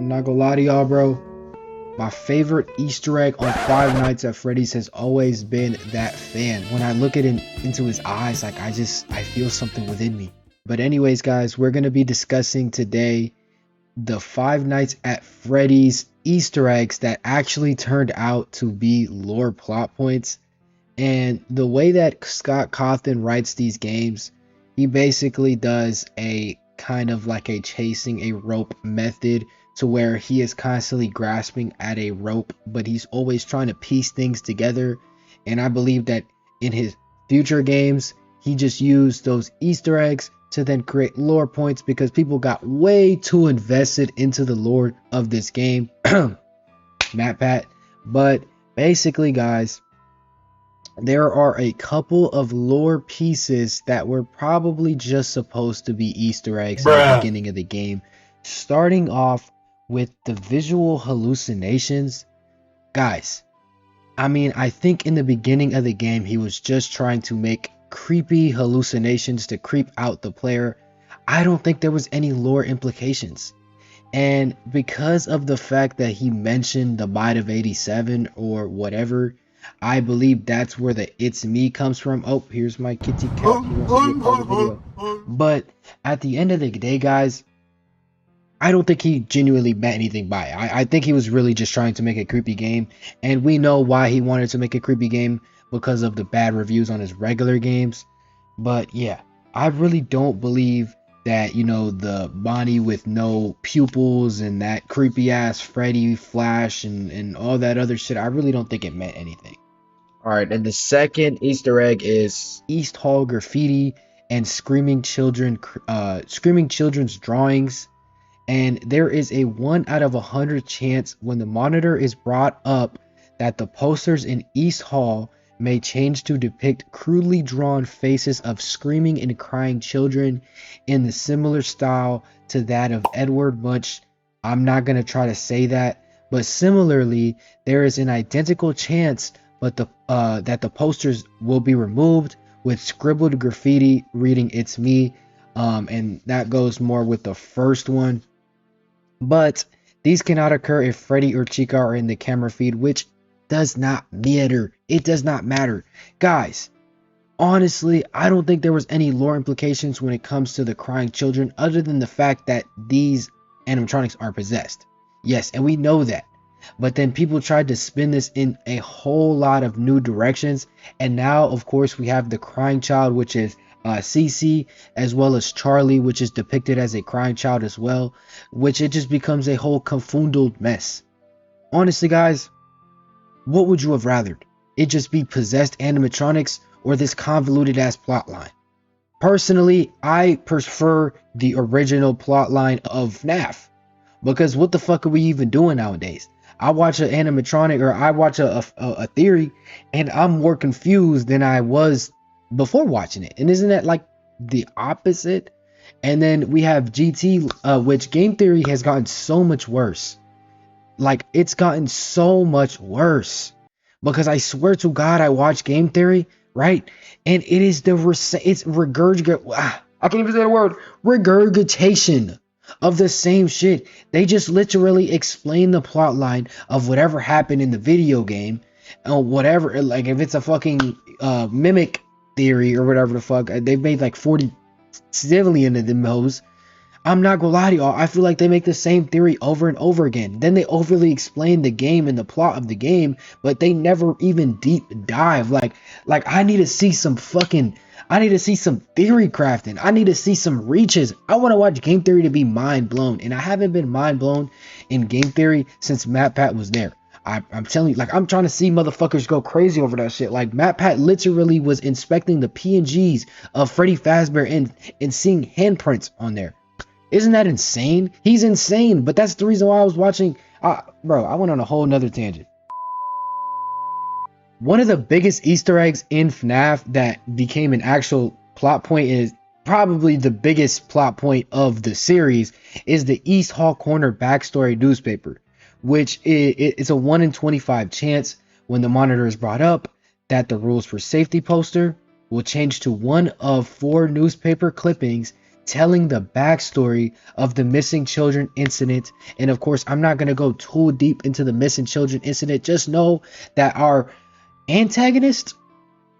I'm not gonna lie to y'all, bro. My favorite Easter egg on Five Nights at Freddy's has always been that fan. When I look at him into his eyes, like I feel something within me. But anyways, guys, we're gonna be discussing today the Five Nights at Freddy's Easter eggs that actually turned out to be lore plot points. And the way that Scott Cawthon writes these games, he basically does a kind of like a chasing a rope method, to where he is constantly grasping at a rope, but he's always trying to piece things together. And I believe that in his future games, he just used those Easter eggs to then create lore points, because people got way too invested into the lore of this game. Pat. But basically, guys, there are a couple of lore pieces that were probably just supposed to be Easter eggs at the beginning of the game. Starting off with the visual hallucinations. Guys, I mean, I think in the beginning of the game, he was just trying to make creepy hallucinations to creep out the player. I don't think there was any lore implications. And because of the fact that he mentioned the Bite of 87 or whatever, I believe that's where the "it's me" comes from. Oh, here's my kitty cat. He wants to be part of the video. But at the end of the day, guys, I don't think he genuinely meant anything by it. I think he was really just trying to make a creepy game. And we know why he wanted to make a creepy game, because of the bad reviews on his regular games. But yeah, I really don't believe that, you know, the Bonnie with no pupils and that creepy ass Freddy Flash and all that other shit, I really don't think it meant anything. Alright, and the second Easter egg is East Hall graffiti and screaming children's drawings. And there is a 1 out of 100 chance when the monitor is brought up that the posters in East Hall may change to depict crudely drawn faces of screaming and crying children in the similar style to that of Edward Munch. I'm not going to try to say that, but similarly, there is an identical chance that the posters will be removed with scribbled graffiti reading "it's me," and that goes more with the first one. But these cannot occur if Freddy or Chica are in the camera feed, which does not matter. It does not matter. Guys, honestly, I don't think there was any lore implications when it comes to the crying children, other than the fact that these animatronics are possessed. Yes, and we know that. But then people tried to spin this in a whole lot of new directions. And now, of course, we have the crying child, which is Cece, as well as Charlie, which is depicted as a crying child as well, which it just becomes a whole confounded mess. Honestly, guys, what would you have rathered? It just be possessed animatronics or this convoluted ass plotline? Personally, I prefer the original plotline of FNAF, because what the fuck are we even doing nowadays? I watch an animatronic, or I watch a theory, and I'm more confused than I was before watching it. And isn't that like the opposite? And then we have GT, which game theory has gotten so much worse. Like, it's gotten so much worse, because I swear to God, I watch game theory, right? And it is it's I can't even say the word, regurgitation of the same shit. They just literally explain the plot line of whatever happened in the video game, or whatever. Like, if it's a fucking mimic theory or whatever the fuck, they've made like 40 zillion of them hoes. I'm not gonna lie to y'all, I feel like they make the same theory over and over again. Then they overly explain the game and the plot of the game, but they never even deep dive. Like I need to see some theory crafting. I need to see some reaches. I want to watch game theory to be mind blown, and I haven't been mind blown in game theory since Pat was there. I'm telling you, like, I'm trying to see motherfuckers go crazy over that shit. Like, Pat literally was inspecting the PNGs of Freddy Fazbear and seeing handprints on there. Isn't that insane? He's insane, but that's the reason why I was watching. Bro, I went on a whole nother tangent. One of the biggest Easter eggs in FNAF that became an actual plot point, is probably the biggest plot point of the series, is the East Hall Corner backstory newspaper, which it's a 1 in 25 chance when the monitor is brought up that the rules for safety poster will change to one of 4 newspaper clippings telling the backstory of the missing children incident. And of course, I'm not going to go too deep into the missing children incident. Just know that our antagonist,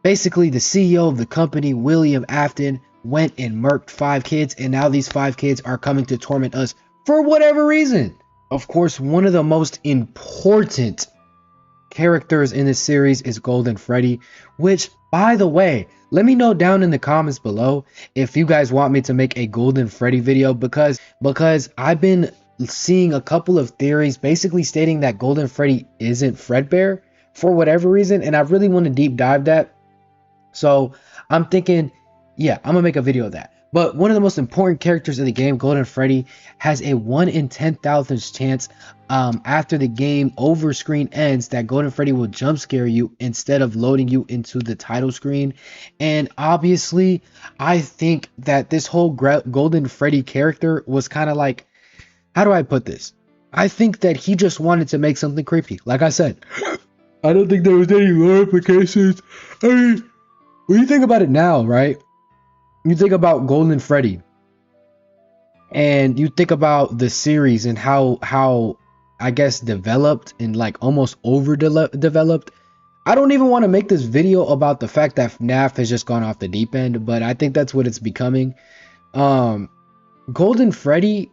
basically the CEO of the company, William Afton, went and murked 5 kids, and now these 5 kids are coming to torment us for whatever reason. Of course, one of the most important characters in this series is Golden Freddy, which, by the way, let me know down in the comments below if you guys want me to make a Golden Freddy video, because I've been seeing a couple of theories basically stating that Golden Freddy isn't Fredbear for whatever reason, and I really want to deep dive that. So I'm thinking, yeah, I'm gonna make a video of that. But one of the most important characters in the game, Golden Freddy, has a 1 in 10,000 chance after the game over screen ends that Golden Freddy will jump scare you instead of loading you into the title screen. And obviously, I think that this whole Golden Freddy character was kind of like, how do I put this? I think that he just wanted to make something creepy. Like I said, I don't think there was any lore implications. I mean, when you think about it now, right? You think about Golden Freddy, and you think about the series and how I guess developed and like almost developed. I don't even want to make this video about the fact that FNAF has just gone off the deep end, but I think that's what it's becoming. Golden Freddy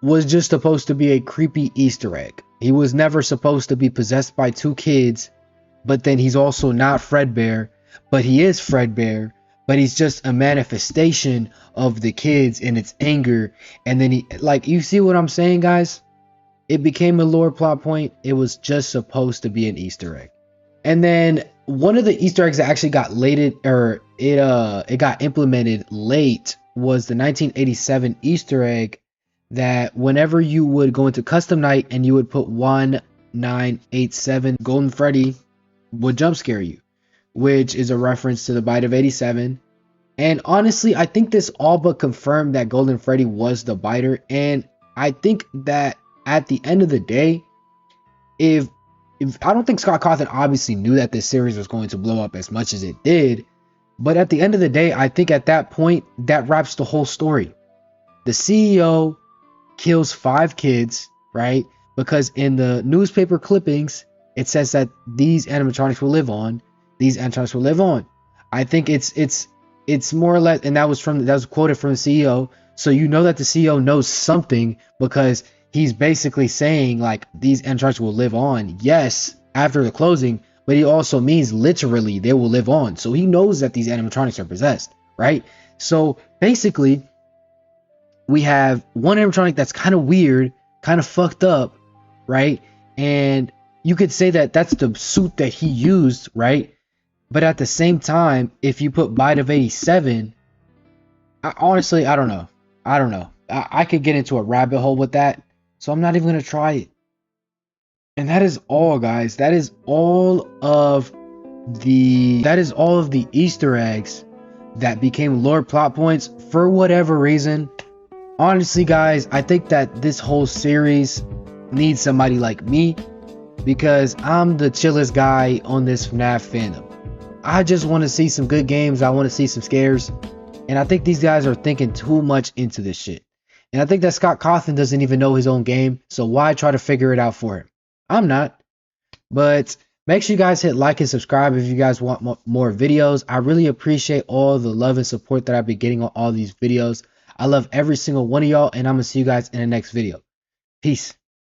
was just supposed to be a creepy Easter egg. He was never supposed to be possessed by 2 kids, but then he's also not Fredbear, but he is Fredbear. But he's just a manifestation of the kids and its anger. And then he, like, you see what I'm saying, guys? It became a lore plot point. It was just supposed to be an Easter egg. And then one of the Easter eggs that actually got it got implemented late was the 1987 Easter egg that whenever you would go into custom night and you would put 1987, Golden Freddy would jump scare you, which is a reference to the bite of 87. And honestly, I think this all but confirmed that Golden Freddy was the biter. And I think that at the end of the day, if I don't think Scott Cawthon obviously knew that this series was going to blow up as much as it did, but at the end of the day, I think at that point that wraps the whole story. The CEO kills 5 kids, right? Because in the newspaper clippings, it says that these animatronics will live on. These animatronics will live on. I think it's more or less, and that was quoted from the CEO. So you know that the CEO knows something, because he's basically saying like these animatronics will live on, yes, after the closing, but he also means literally they will live on. So he knows that these animatronics are possessed, right? So basically, we have one animatronic that's kind of weird, kind of fucked up, right? And you could say that that's the suit that he used, right? But at the same time, if you put bite of 87, honestly, I don't know. I could get into a rabbit hole with that, so I'm not even going to try it. And that is all, guys. That is all of the Easter eggs that became lore plot points for whatever reason. Honestly, guys, I think that this whole series needs somebody like me, because I'm the chillest guy on this FNAF fandom. I just want to see some good games. I want to see some scares. And I think these guys are thinking too much into this shit. And I think that Scott Cawthon doesn't even know his own game, so why try to figure it out for him? I'm not. But make sure you guys hit like and subscribe if you guys want more videos. I really appreciate all the love and support that I've been getting on all these videos. I love every single one of y'all, and I'm going to see you guys in the next video. Peace.